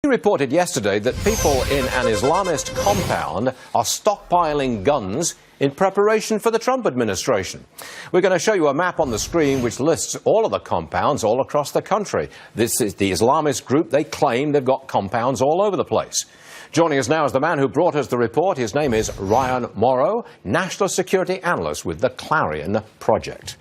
He reported yesterday that people in an Islamist compound are stockpiling guns in preparation for the Trump administration. We're going to show you a map on the screen which lists all of the compounds all across the country. This is the Islamist group. They claim they've got compounds all over the place. Joining us now is the man who brought us the report. His name is Mauro, National Security Analyst with the Clarion Project.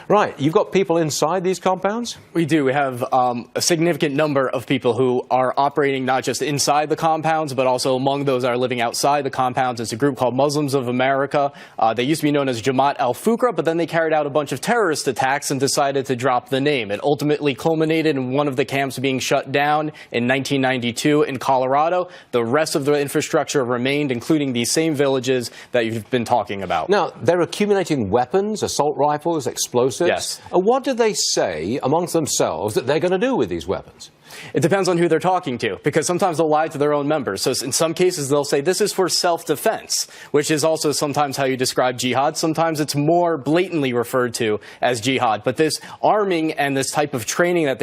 Right, you've got people inside these compounds? We do. We have a significant number of people who are operating not just inside the compounds, but also among those that are living outside the compounds. It's a group called Muslims of America. They used to be known as Jamaat al-Fukra, but then they carried out a bunch of terrorist attacks and decided to drop the name. It ultimately culminated in one of the camps being shut down in 1992 in Colorado. The rest of the infrastructure remained, including these same villages that you've been talking about. Now, they're accumulating weapons, assault rifles, explosives. Yes. What do they say amongst themselves that they're going to do with these weapons? It depends on who they're talking to, because sometimes they'll lie to their own members. So in some cases, they'll say this is for self-defense, which is also sometimes how you describe jihad. Sometimes it's more blatantly referred to as jihad. But this arming and this type of training that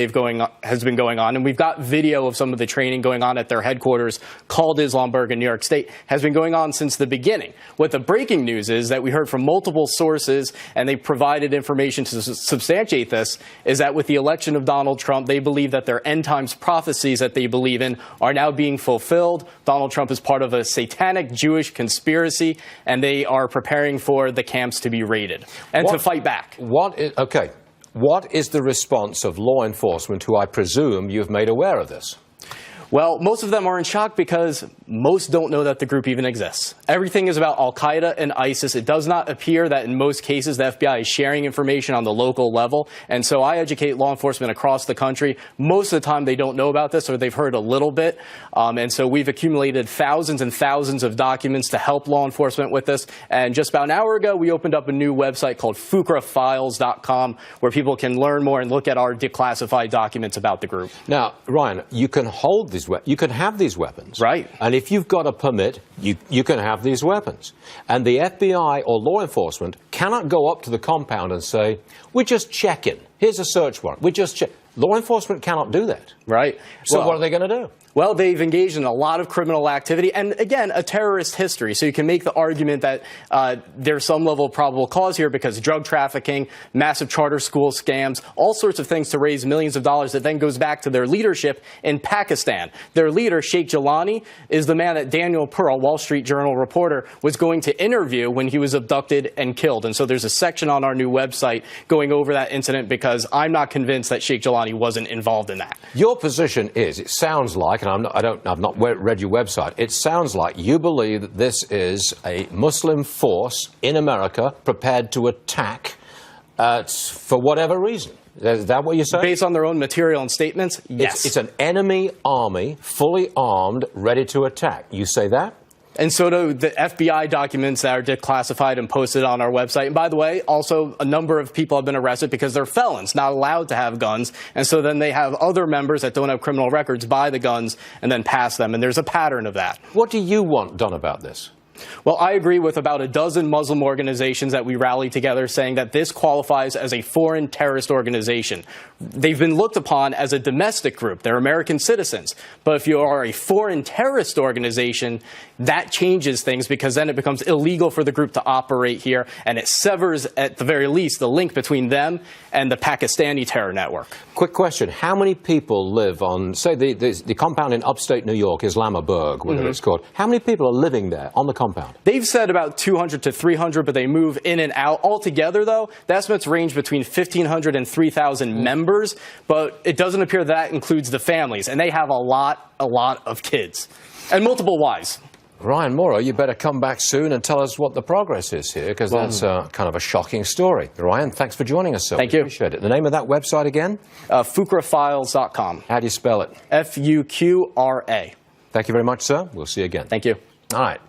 has been going on, and we've got video of some of the training going on at their headquarters called Islamburg in New York State, has been going on since the beginning. What the breaking news is that we heard from multiple sources, and they provided information to substantiate this, is that with the election of Donald Trump, they believe that their end times prophecies that they believe in are now being fulfilled. Donald Trump is part of a satanic Jewish conspiracy, and they are preparing for the camps to be raided and to fight back. What is the response of law enforcement, who I presume you've made aware of this? Well, most of them are in shock because most don't know that the group even exists. Everything is about Al-Qaeda and ISIS. It does not appear that in most cases the FBI is sharing information on the local level. And so I educate law enforcement across the country. Most of the time they don't know about this, or they've heard a little bit. And so we've accumulated thousands and thousands of documents to help law enforcement with this. And just about an hour ago, we opened up a new website called fukrafiles.com, where people can learn more and look at our declassified documents about the group. Now, Ryan, you can hold these weapons. You can have these weapons. Right. And if you've got a permit, you can have these weapons. And the FBI or law enforcement cannot go up to the compound and say, we're just checking. Here's a search warrant. We're just checking. Law enforcement cannot do that. Right. So what are they going to do? Well, they've engaged in a lot of criminal activity and, again, a terrorist history. So you can make the argument that there's some level of probable cause here because drug trafficking, massive charter school scams, all sorts of things to raise millions of dollars that then goes back to their leadership in Pakistan. Their leader, Sheikh Jilani, is the man that Daniel Pearl, Wall Street Journal reporter, was going to interview when he was abducted and killed. And so there's a section on our new website going over that incident because I'm not convinced that Sheikh Jilani wasn't involved in that. Your position is, it sounds like, and I've not read your website, it sounds like you believe that this is a Muslim force in America prepared to attack for whatever reason. Is that what you're saying? Based on their own material and statements, yes. It's an enemy army, fully armed, ready to attack. You say that? And so do the FBI documents that are declassified and posted on our website. And by the way, also a number of people have been arrested because they're felons, not allowed to have guns. And so then they have other members that don't have criminal records buy the guns and then pass them. And there's a pattern of that. What do you want done about this? Well, I agree with about a dozen Muslim organizations that we rallied together saying that this qualifies as a foreign terrorist organization. They've been looked upon as a domestic group. They're American citizens. But if you are a foreign terrorist organization, that changes things because then it becomes illegal for the group to operate here, and it severs, at the very least, the link between them and the Pakistani terror network. Quick question. How many people live on, say, the compound in upstate New York, Islamburg, whatever it's called? How many people are living there on the compound? They've said about 200 to 300, but they move in and out. Altogether, though, the estimates range between 1,500 and 3,000 members, but it doesn't appear that includes the families, and they have a lot of kids and multiple wives. Ryan Mauro, you better come back soon and tell us what the progress is here, because that's kind of a shocking story. Ryan, thanks for joining us, sir. Thank you. Appreciate it. The name of that website again? Fukrafiles.com. How do you spell it? F-U-Q-R-A. Thank you very much, sir. We'll see you again. Thank you. All right.